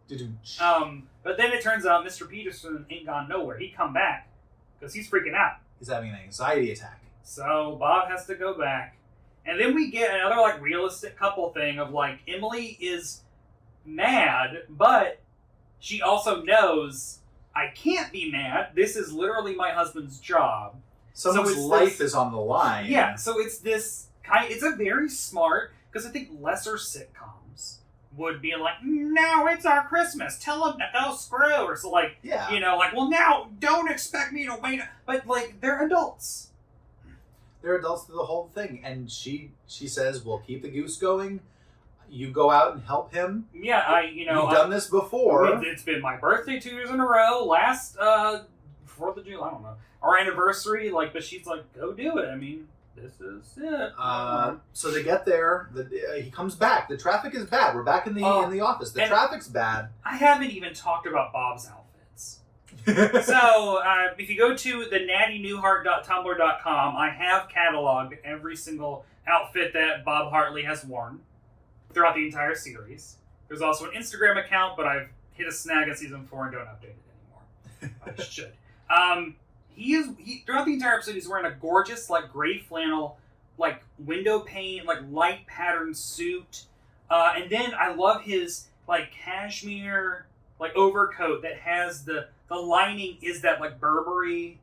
But then it turns out Mr. Peterson ain't gone nowhere. He come back because he's freaking out. He's having an anxiety attack. So Bob has to go back. And then we get another realistic couple thing of Emily is mad, but she also knows I can't be mad. This is literally my husband's job. Someone's life is on the line. Yeah, so it's this it's a very smart, because I think lesser sitcoms would be now it's our Christmas, tell them to go screw, or so well, now don't expect me to wait, but they're adults. They're adults through the whole thing. And she says, we'll keep the goose going. You go out and help him. Yeah, You've done this before. It's been my birthday 2 years in a row. Last 4th of July, I don't know, our anniversary. Like, but she's like, go do it. I mean, this is it. So they get there. He comes back. The traffic is bad. We're back in the office. The traffic's bad. I haven't even talked about Bob's outfits. So if you go to the nattynewhart.tumblr.com, I have cataloged every single outfit that Bob Hartley has worn throughout the entire series. There's also an Instagram account, but I've hit a snag in season 4 and don't update it anymore. I should. He throughout the entire episode, he's wearing a gorgeous, like, gray flannel, like, window pane, like, light patterned suit. And then I love his, like, cashmere, like, overcoat that has the lining is that, like, Burberry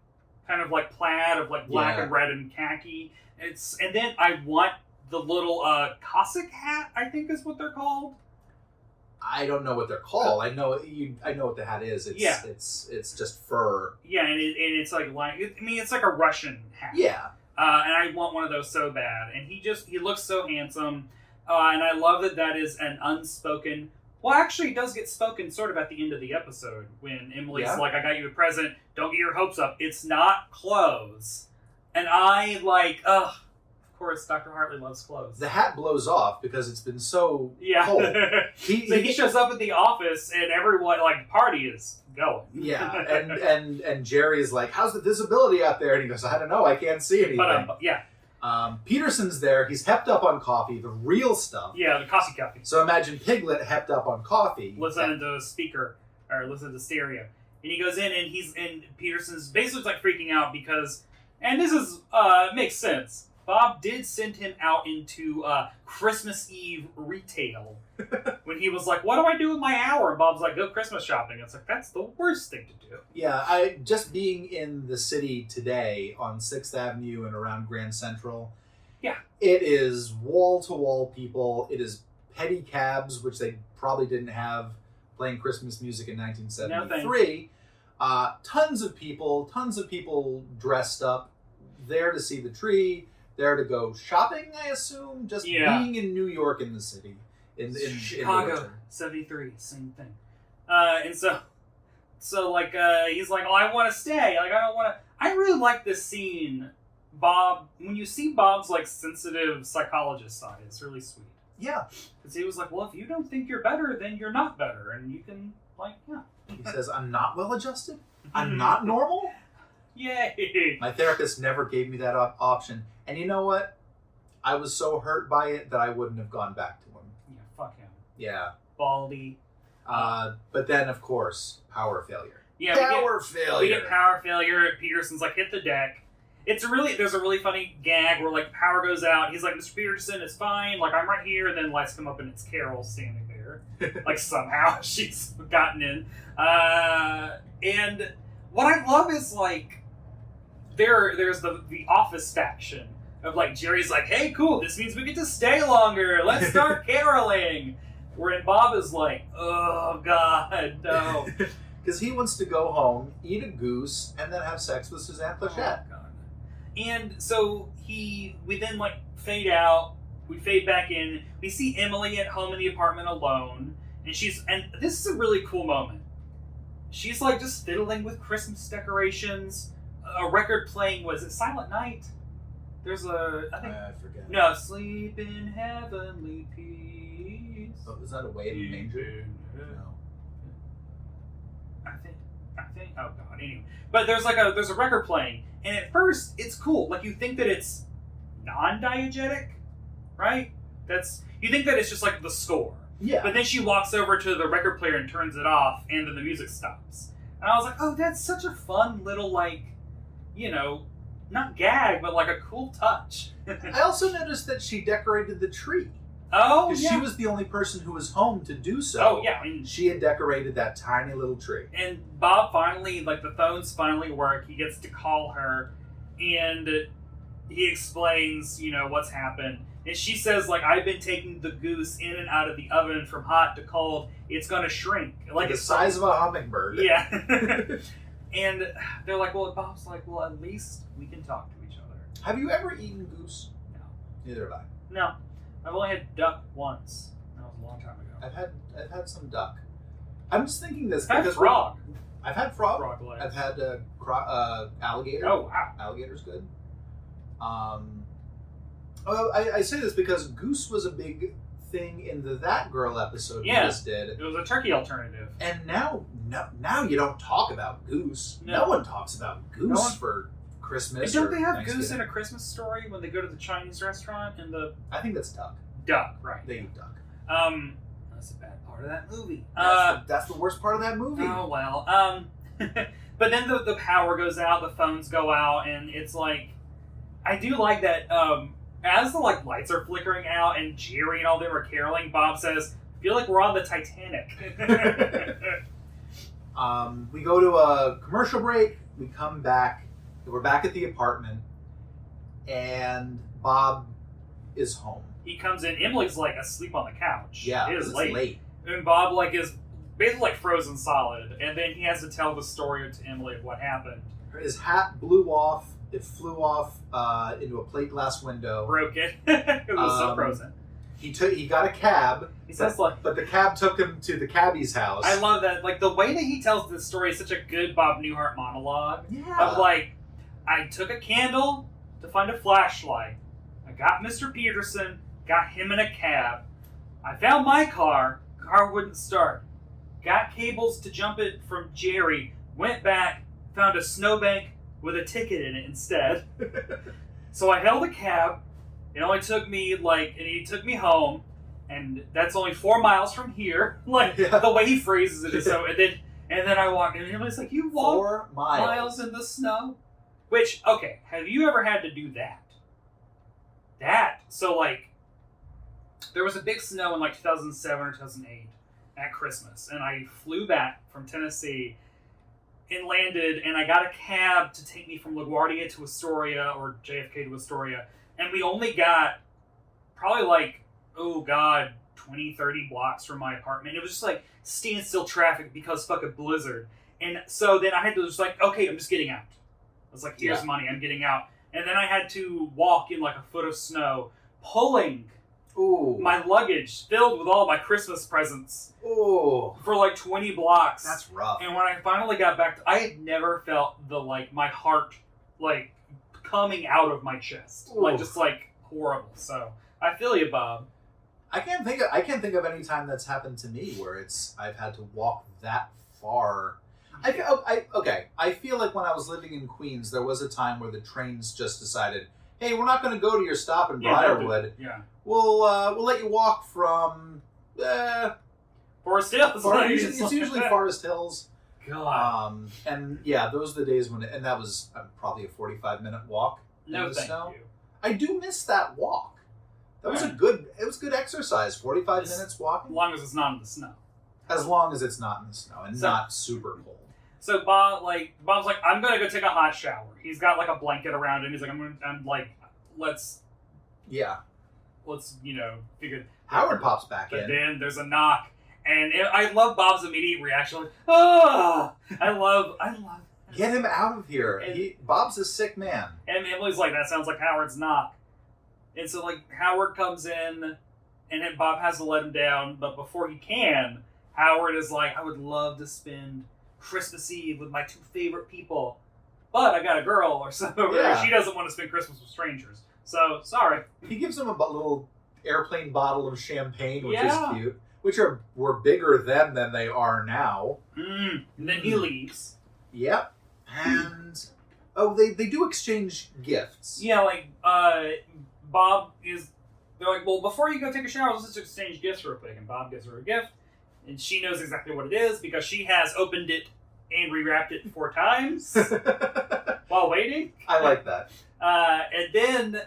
kind of, like, plaid of, like, black and red and khaki. And then I want the little Cossack hat, I think is what they're called. I don't know what they're called. I know what the hat is. It's just fur. Yeah, and it's like it's like a Russian hat. Yeah. And I want one of those so bad. And he looks so handsome. And I love that is an unspoken. Well, actually, it does get spoken sort of at the end of the episode when Emily's like, "I got you a present. Don't get your hopes up. It's not clothes." And I like, ugh. Of course, Dr. Hartley loves clothes. The hat blows off because it's been so cold. He shows up at the office and everyone, like, the party is going. Yeah, and Jerry is like, how's the visibility out there? And he goes, I don't know, I can't see anything. But, Peterson's there. He's hepped up on coffee, the real stuff. Yeah, the coffee. So imagine Piglet hepped up on coffee. Listening to a speaker, or listening to stereo. And he goes in and Peterson's basically like freaking out because, and this is, makes sense. Bob did send him out into Christmas Eve retail when he was like, what do I do with my hour? And Bob's like, go Christmas shopping. It's like, that's the worst thing to do. Yeah, just being in the city today on 6th Avenue and around Grand Central, it is wall-to-wall people. It is petty cabs, which they probably didn't have playing Christmas music in 1973. Tons of people dressed up, there to see the tree, there to go shopping, I assume, just being in New York in the city. In Chicago, 73, same thing. And so like, he's like, oh, I want to stay. Like, I really like this scene, Bob, when you see Bob's, like, sensitive psychologist side, it's really sweet. Yeah. Because he was like, well, if you don't think you're better, then you're not better. And you can, like, He says, I'm not well-adjusted? I'm not normal? Yay! My therapist never gave me that option. And you know what? I was so hurt by it that I wouldn't have gone back to him. Yeah, fuck him. Yeah. Baldy. But then, of course, power failure. Yeah, we get power failure. Peterson's like, hit the deck. There's a really funny gag where, like, power goes out. He's like, Mr. Peterson, it's fine. Like, I'm right here. And then lights come up and it's Carol standing there. Like, somehow she's gotten in. And what I love is, like, there's the office faction of, like, Jerry's like, hey, cool, this means we get to stay longer. Let's start caroling. Wherein Bob is like, oh, God, no. Because he wants to go home, eat a goose, and then have sex with Suzanne Plachette. Oh, God. And so we then, like, fade out. We fade back in. We see Emily at home in the apartment alone. And this is a really cool moment. She's, like, just fiddling with Christmas decorations. A record playing, was it Silent Night? I forget. No, Sleep in Heavenly Peace. Oh, is that Away in the Manger? No. I think. Oh God. Anyway, but there's a record playing, and at first it's cool. Like, you think that it's non-diegetic, right? You think that it's just like the score. Yeah. But then she walks over to the record player and turns it off, and then the music stops. And I was like, oh, that's such a fun little, like, you know, not gag, but like a cool touch. I also noticed that she decorated the tree. Oh, because she was the only person who was home to do so. Oh, yeah. I mean, she had decorated that tiny little tree. And Bob finally, like, the phones finally work. He gets to call her, and he explains, you know, what's happened. And she says, like, I've been taking the goose in and out of the oven from hot to cold. It's going to shrink. Like, the size of a hummingbird. Yeah. And they're like, well, Bob's like, well, at least we can talk to each other. Have you ever eaten goose? No. Neither have I. No. I've only had duck once. That was a long time ago. I've had some duck. I'm just thinking this I've had because frog. I've had frog. Frog legs. I've had alligator. Oh, wow. Alligator's good. I say this because goose was a big thing in the That Girl episode we just did. It was a turkey alternative. And now you don't talk about goose. No one talks about goose for Christmas. And don't they have goose in A Christmas Story when they go to the Chinese restaurant and I think that's duck. Duck, right. They eat duck. That's a bad part of that movie. That's the worst part of that movie. Oh, well. But then the power goes out, the phones go out, and it's like, I do like that, as the lights are flickering out and Jerry and all them are caroling, Bob says, I feel like we're on the Titanic. We go to a commercial break, we come back, we're back at the apartment, and Bob is home. He comes in, Emily's asleep on the couch. Yeah, it is it's late. late. And Bob is basically frozen solid, and then he has to tell the story to Emily of what happened. His hat blew off. It flew off into a plate glass window. Broke it. It was so frozen. He got a cab. He says but the cab took him to the cabbie's house. I love that. The way that he tells this story is such a good Bob Newhart monologue. Yeah. Of I took a candle to find a flashlight. I got Mr. Peterson, got him in a cab. I found my car wouldn't start. Got cables to jump it from Jerry, went back, found a snowbank with a ticket in it instead. So I held a cab. It only took me and he took me home, and that's only 4 miles from here. The way he phrases it is so. And then I walked in, and everybody's like, "You walked 4 miles in the snow?" Which, okay, have you ever had to do that? So there was a big snow in 2007 or 2008 at Christmas, and I flew back from Tennessee and landed, and I got a cab to take me from LaGuardia to Astoria or JFK to Astoria, and we only got probably 20, 30 blocks from my apartment. It was just standstill traffic because fucking blizzard. And so then I had to just okay, I'm just getting out. I was here's money, I'm getting out. And then I had to walk in a foot of snow, pulling my luggage filled with all my Christmas presents for 20 blocks. That's rough. And when I finally got back, I had never felt my heart coming out of my chest, just horrible. So I feel you, Bob. I can't think of any time that's happened to me where I've had to walk that far. I feel like when I was living in Queens, there was a time where the trains just decided, hey, we're not going to go to your stop in Briarwood. Yeah. We'll let you walk from Forest Hills. It's usually Forest Hills. God. And yeah, those are the days and that was probably a 45-minute walk. No, in the thank snow. you. I do miss that walk. That was good exercise. 45 minutes walking. As long as it's not in the snow. As long as it's not in the snow and not super cold. So Bob's I'm gonna go take a hot shower. He's got a blanket around him. He's let's figure. Howard pops back but in. Then there's a knock, and I love Bob's immediate reaction. I love. Get him out of here. Bob's a sick man. And Emily's that sounds like Howard's knock. And so Howard comes in, and then Bob has to let him down. But before he can, Howard is I would love to spend Christmas Eve with my 2 favorite people, but I got a girl or something. She doesn't want to spend Christmas with strangers. So sorry. He gives him a little airplane bottle of champagne, which is cute. Which were bigger then than they are now. And then he leaves. Yep. And they do exchange gifts. Yeah, Bob is. They're well, before you go take a shower, let's just exchange gifts real quick. And Bob gives her a gift. And she knows exactly what it is because she has opened it and rewrapped it 4 times while waiting. I like that. And then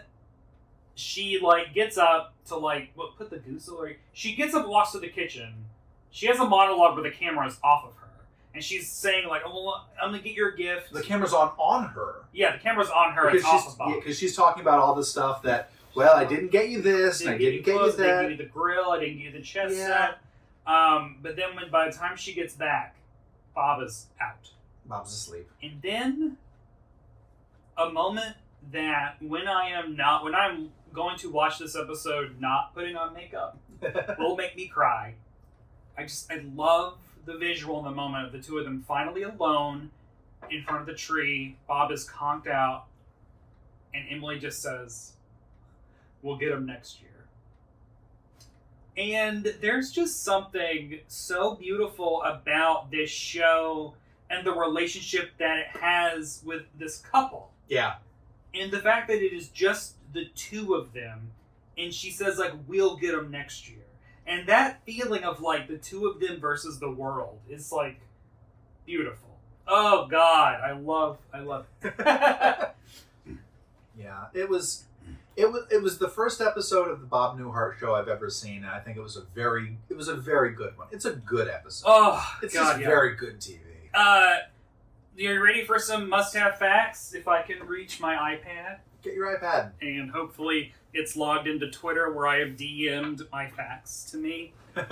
she gets up to put the goose away. She gets up and walks to the kitchen. She has a monologue where the camera is off of her. And she's saying oh, I'm going to get your gift. The camera's on her. Yeah, the camera's on her. It's off of Bob. Because she's talking about all the stuff that, I didn't get you this, and I didn't get you that. I didn't give you the grill, I didn't give you the chess set. But then by the time she gets back, Bob is out. Bob's asleep. And then a moment that when I'm going to watch this episode not putting on makeup will make me cry. I love the visual in the moment of the two of them finally alone in front of the tree. Bob is conked out, and Emily just says, "We'll get him next year." And there's just something so beautiful about this show and the relationship that it has with this couple. Yeah. And the fact that it is just the two of them, and she says, like, "We'll get them next year." And that feeling of, like, the two of them versus the world is, like, beautiful. Oh, God. I love it. Yeah. It was the first episode of the Bob Newhart Show I've ever seen, and I think it was a very good one. It's a good episode. Oh, it's God, just very good TV. Are you ready for some must-have facts? If I can reach my iPad. Get your iPad. And hopefully it's logged into Twitter where I have DM'd my facts to me. Do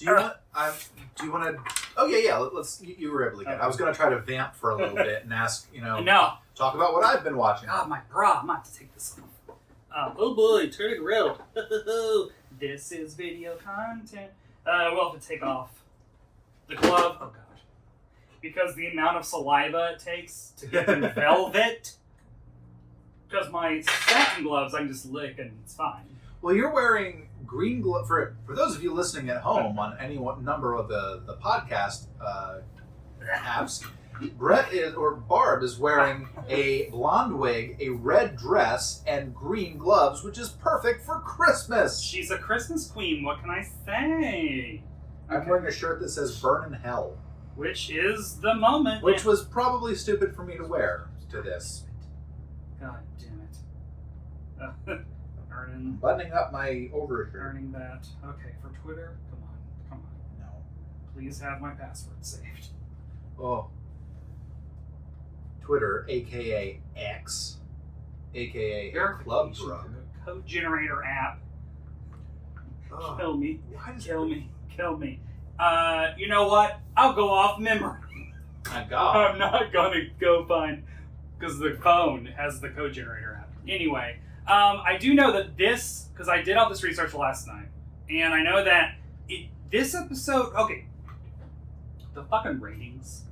you want to? Oh yeah. Let's. You were able to get it. I was going to try to vamp for a little bit and ask, No. talk about what I've been watching. Oh, my bra. I'm going to have to take this off. Oh boy, turn it around. This is video content. We'll have to take off the glove. Oh god. Because the amount of saliva it takes to get them velvet. Because my satin gloves I can just lick and it's fine. Well, you're wearing green gloves. For those of you listening at home on any number of the podcast apps, Barb is wearing a blonde wig, a red dress, and green gloves, which is perfect for Christmas. She's a Christmas queen. What can I say? I'm wearing a shirt that says "Burn in Hell," which is the moment. Which was probably stupid for me to wear to this. God damn it. Buttoning up my overshirt. Earning that. Okay, for Twitter, come on. No. Please have my password saved. Oh. Twitter, a.k.a. X, a.k.a. Club Drug. Code generator app. Ugh. Kill me. Kill me. You know what? I'll go off memory. My God. I'm not going to go find... Because the phone has the code generator app. Anyway, I do know that this... Because I did all this research last night. And I know that this episode... Okay. The fucking ratings...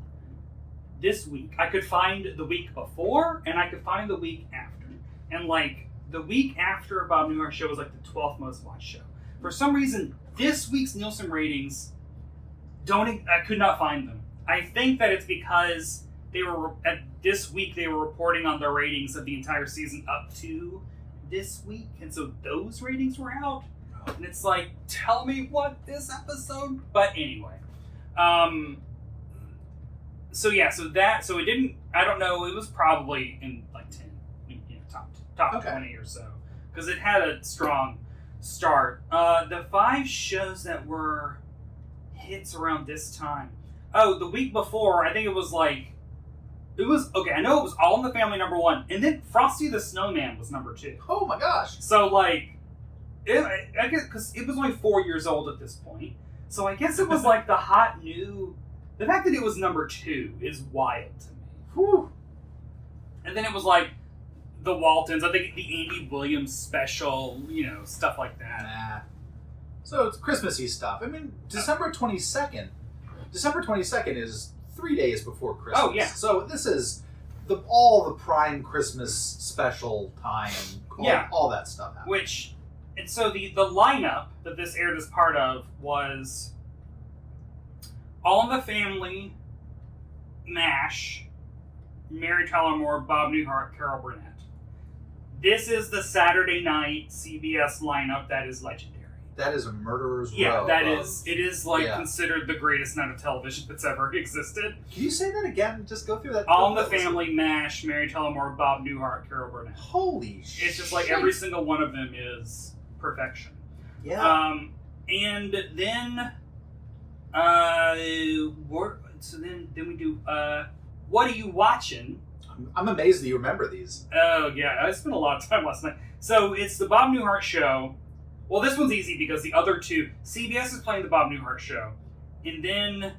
This week, I could find the week before, and I could find the week after. And, like, the week after Bob Newhart Show was, like, the 12th most watched show. For some reason, this week's Nielsen ratings, I could not find them. I think that it's because this week they were reporting on the ratings of the entire season up to this week, and so those ratings were out. And it's like, tell me what this episode... But anyway. So it didn't, I don't know, it was probably in like 10, top okay. 20 or so. Because it had a strong start. The 5 shows that were hits around this time. Oh, the week before, I think it was okay, I know it was All in the Family #1, and then Frosty the Snowman was #2. Oh my gosh. So I guess, because it was only 4 years old at this point. So I guess it was like the hot new... The fact that it was #2 is wild to me. Whew. And then it was like the Waltons, I think the Andy Williams special, stuff like that. Nah. So it's Christmassy stuff. I mean, December 22nd is 3 days before Christmas. Oh, yeah. So this is all the prime Christmas special time. All that stuff happens. And so the lineup that this aired as part of was... All in the Family, MASH, Mary Tyler Moore, Bob Newhart, Carol Burnett. This is the Saturday night CBS lineup that is legendary. That is a murderer's row. Yeah, it is considered the greatest night of television that's ever existed. Can you say that again? Just go through that. All in the Family, MASH, Mary Tyler Moore, Bob Newhart, Carol Burnett. Holy shit. It's just like every single one of them is perfection. Yeah. And then... so then we do, what are you watching? I'm amazed that you remember these. Oh, yeah, I spent a lot of time last night. So it's the Bob Newhart Show. Well, this one's easy because the other two, CBS is playing the Bob Newhart Show. And then,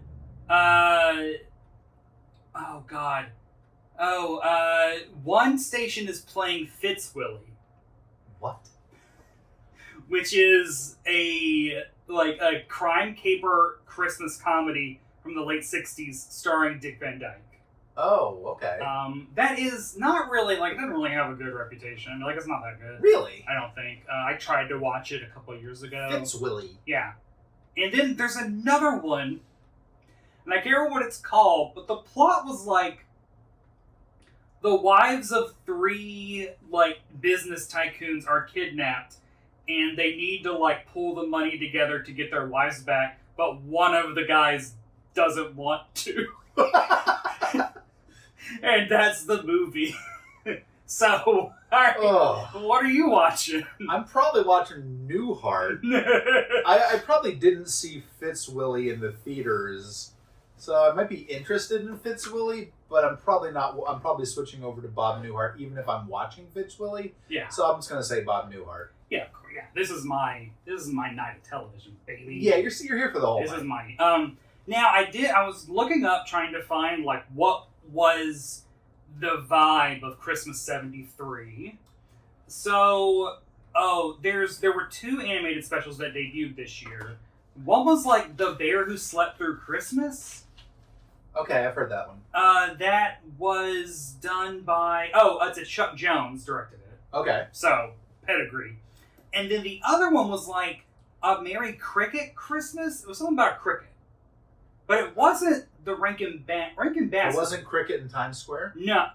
oh, God. One station is playing Fitzwilly. What? Which is a crime caper Christmas comedy from the late 60s starring Dick Van Dyke. Oh, okay. That is not really, it doesn't really have a good reputation. It's not that good. Really? I don't think. I tried to watch it a couple of years ago. Fitzwilly. Yeah. And then there's another one, and I can't remember what it's called, but the plot was the wives of 3, business tycoons are kidnapped, and they need to, pull the money together to get their wives back, but one of the guys doesn't want to. And that's the movie. So, what are you watching? I'm probably watching Newhart. I probably didn't see Fitzwilly in the theaters, so I might be interested in Fitzwilly, but I'm probably not. I'm probably switching over to Bob Newhart, even if I'm watching Fitzwilly. Yeah. So I'm just gonna say Bob Newhart. Yeah, This is my night of television, baby. Yeah, you're here for the whole. This is my. Now I was looking up trying to find what was the vibe of Christmas '73. So, there were 2 animated specials that debuted this year. One was The Bear Who Slept Through Christmas. Okay, I've heard that one. That was done by it's a Chuck Jones directed it. Okay. So, pedigree. And then the other one was A Merry Cricket Christmas. It was something about a cricket. But it wasn't the Rankin Bass. It wasn't Cricket in Times Square? No.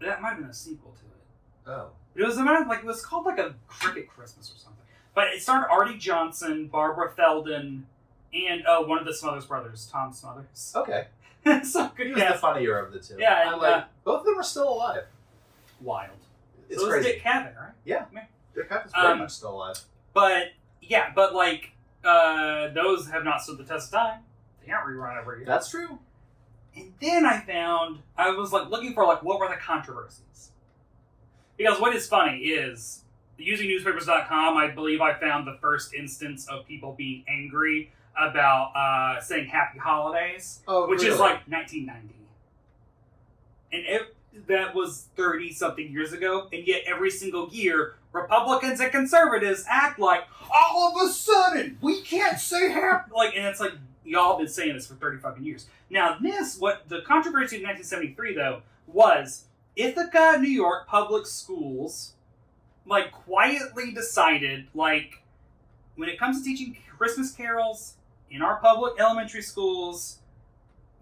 That might have been a sequel to it. Oh. It was it was called a Cricket Christmas or something. But it starred Artie Johnson, Barbara Feldon, and one of the Smothers brothers, Tom Smothers. Okay. So good. He was the funnier of the 2. Yeah, and both of them are still alive. Wild. It's so crazy. Dick Cavett, right? Yeah. Dick Cavett's very much still alive. But those have not stood the test of time. They aren't rerun every year. That's true. And then I was looking for what were the controversies. Because what is funny is, using newspapers.com, I believe I found the first instance of people being angry about saying Happy Holidays, which really? is 1990. And that was 30-something years ago, and yet every single year, Republicans and conservatives act like, all of a sudden, we can't say happy. And it's y'all have been saying this for 35 years. Now, what the controversy of 1973, though, was Ithaca, New York public schools, quietly decided, when it comes to teaching Christmas carols in our public elementary schools,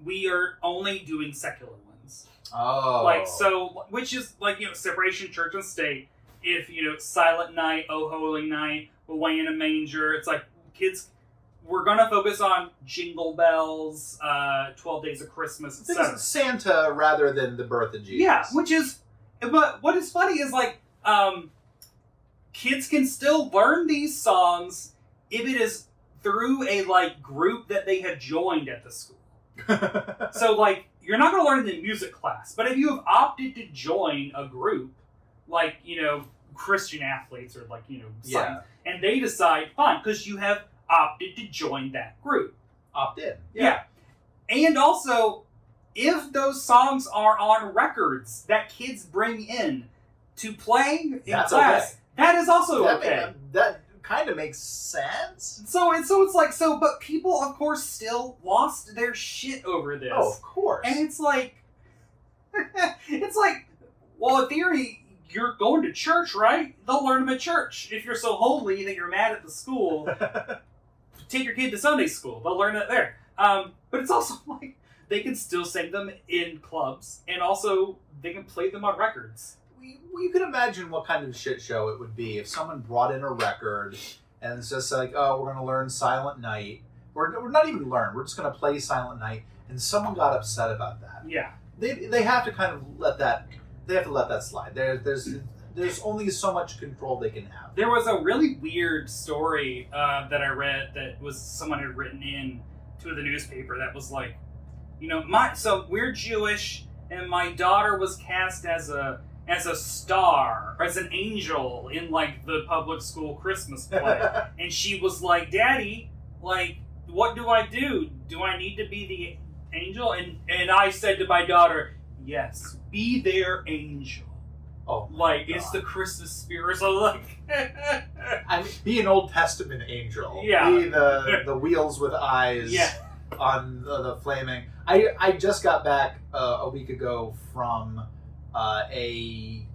we are only doing secular ones. Oh. Which is, separation church and state. If, Silent Night, Oh Holy Night, Away in a Manger, it's kids... We're going to focus on Jingle Bells, 12 Days of Christmas, etc. Santa rather than the birth of Jesus. Yeah, but what is funny is kids can still learn these songs if it is through a group that they have joined at the school. So you're not going to learn it in music class, but if you have opted to join a group, Christian athletes or yeah. and they decide, fine, because you have opted to join that group. Opt in. Yeah. And also, if those songs are on records that kids bring in to play in class, okay. That is also okay. That kind of makes sense. But people, of course, still lost their shit over this. Oh, of course. And it's well, in theory, you're going to church, right? They'll learn them at church. If you're so holy that you're mad at the school, take your kid to Sunday school. They'll learn that there. But it's also they can still sing them in clubs, and also they can play them on records. You can imagine what kind of shit show it would be if someone brought in a record and it's just we're going to learn Silent Night. We're not even learn. We're just going to play Silent Night, and someone got upset about that. Yeah. They have to kind of let that. They have to let that slide. There's only so much control they can have. There was a really weird story that I read that was someone had written in to the newspaper that was so we're Jewish, and my daughter was cast as a star, or as an angel in the public school Christmas play. And she was like, Daddy, what do I do? Do I need to be the angel? And I said to my daughter, yes, be their angel. Oh, like it's the Christmas spirit. So like, I mean, be an Old Testament angel. Yeah. Be the wheels with eyes. Yeah. On the flaming. I just got back a week ago from a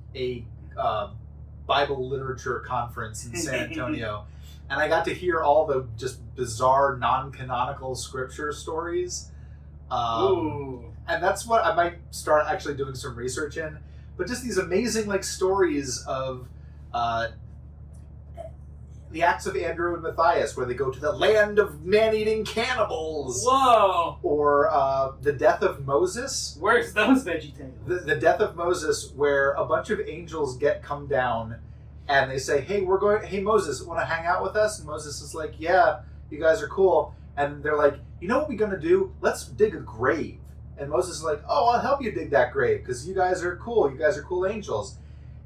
Bible literature conference in San Antonio, and I got to hear all the just bizarre non-canonical scripture stories. Ooh. And that's what I might start actually doing some research in. But just these amazing like stories of the Acts of Andrew and Matthias, where they go to the land of man-eating cannibals. Whoa! Or the death of Moses. Where's those VeggieTales? The death of Moses, where a bunch of angels come down, and they say, "Hey, hey Moses, want to hang out with us?" And Moses is like, "Yeah, you guys are cool." And they're like, "You know what we're gonna do? Let's dig a grave." And Moses is like, "Oh, I'll help you dig that grave because you guys are cool. You guys are cool angels."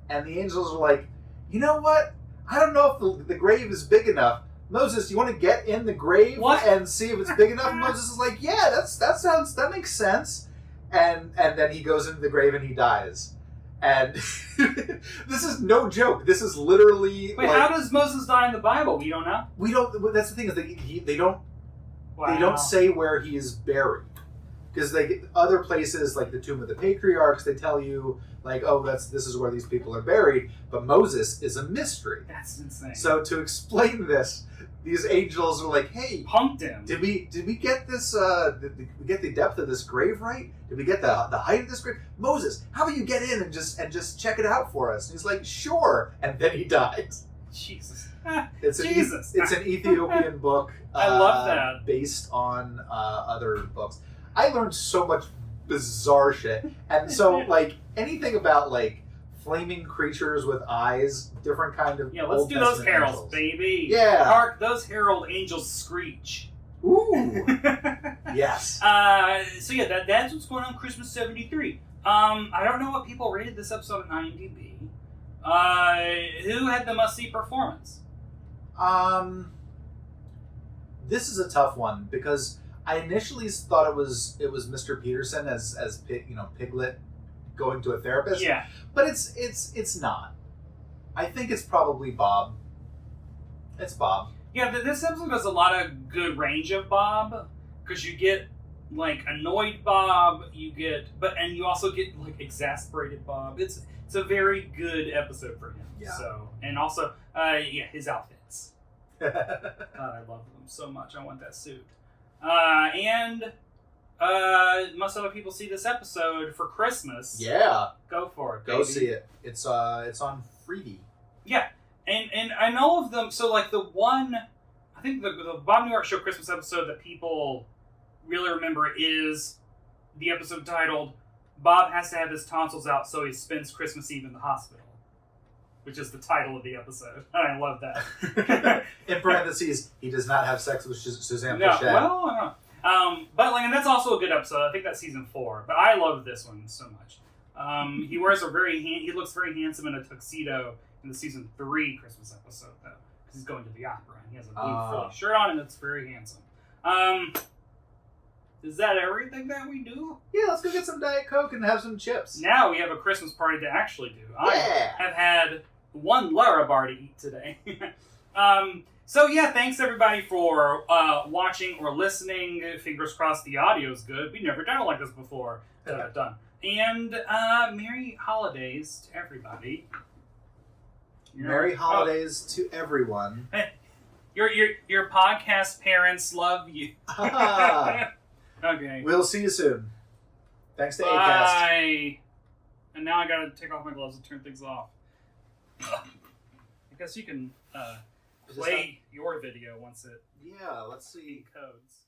And the angels are like, "You know what? I don't know if the grave is big enough. Moses, you want to get in the grave and see if it's big enough?" And Moses is like, "Yeah, that makes sense." And then he goes into the grave and he dies. And this is no joke. This is literally. Wait, how does Moses die in the Bible? We don't know. We don't. That's the thing is they don't. Wow. They don't say where he is buried. Because other places like the Tomb of the Patriarchs, they tell you like, oh, this is where these people are buried. But Moses is a mystery. That's insane. So to explain this, these angels are like, hey, punked him. Did we get this? Did we get the depth of this grave right? Did we get the height of this grave? Moses, how about you get in and just check it out for us? And he's like, sure. And then he dies. Jesus. It's an Ethiopian book. I love that. Based on other books. I learned so much bizarre shit. And so, like, anything about, like, flaming creatures with eyes, different kind of let's Old do those Testament heralds, angels. baby. Yeah. Hark, those herald angels screech. Ooh. Yes. So, yeah, that's what's going on Christmas 73. I don't know what people rated this episode on IMDb. Who had the must-see performance? This is a tough one because I initially thought it was Mr. Peterson as Piglet going to a therapist. Yeah. But it's not. I think it's probably Bob. It's Bob. Yeah, this episode has a lot of good range of Bob because you get like annoyed Bob, and you also get like exasperated Bob. It's a very good episode for him. Yeah. So, and also his outfits. God, I love them so much. I want that suit. And most other people see this episode for Christmas. Yeah. Go for it, Go baby. see it. It's on Freevee. Yeah. And all of them, so like the one, I think the Bob Newhart Show Christmas episode that people really remember is the episode titled Bob Has to Have His Tonsils Out So He Spends Christmas Eve in the Hospital, which is the title of the episode. And I love that. In parentheses, he does not have sex with Suzanne No, Pleshette. well, I don't know. But like, and that's also a good episode. I think that's season 4. But I love this one so much. He wears he looks very handsome in a tuxedo in the season 3 Christmas episode though, because he's going to the opera and he has a blue frilly shirt on and it's very handsome. Is that everything that we do? Yeah, let's go get some Diet Coke and have some chips. Now we have a Christmas party to actually do. Yeah. I have had one Lara bar to eat today. So yeah, thanks everybody for watching or listening. Fingers crossed the audio's good. We've never done it like this before. Done. And Merry Holidays to everybody. Merry Holidays to everyone. Your podcast parents love you. Okay. We'll see you soon. Thanks to Acast. Bye. And now I gotta take off my gloves and turn things off. I guess you can play your video once it Yeah, let's see. codes.